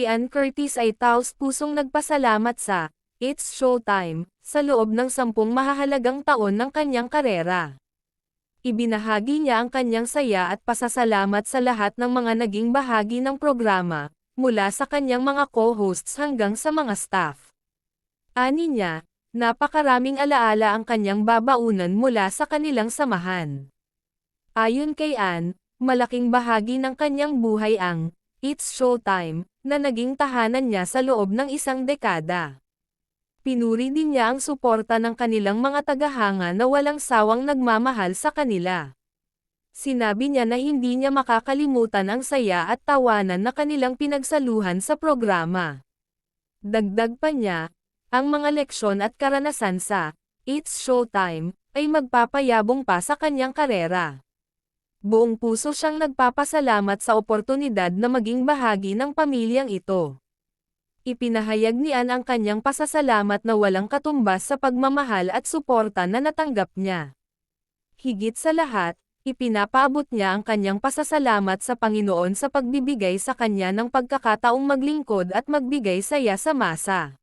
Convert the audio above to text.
Si Ann Curtis ay taos-pusong nagpasalamat sa It's Showtime sa loob ng 10 mahahalagang taon ng kanyang karera. Ibinahagi niya ang kanyang saya at pasasalamat sa lahat ng mga naging bahagi ng programa, mula sa kanyang mga co-hosts hanggang sa mga staff. Ani niya, napakaraming alaala ang kanyang babaunan mula sa kanilang samahan. Ayon kay Ann, malaking bahagi ng kanyang buhay ang It's Showtime na naging tahanan niya sa loob ng 1 dekada. Pinuri din niya ang suporta ng kanilang mga tagahanga na walang sawang nagmamahal sa kanila. Sinabi niya na hindi niya makakalimutan ang saya at tawanan na kanilang pinagsaluhan sa programa. Dagdag pa niya, ang mga leksyon at karanasan sa It's Showtime ay magpapayabong pa sa kanyang karera. Buong puso siyang nagpapasalamat sa oportunidad na maging bahagi ng pamilyang ito. Ipinahayag ni Ann ang kanyang pasasalamat na walang katumbas sa pagmamahal at suporta na natanggap niya. Higit sa lahat, ipinapaabot niya ang kanyang pasasalamat sa Panginoon sa pagbibigay sa kanya ng pagkakataong maglingkod at magbigay saya sa masa.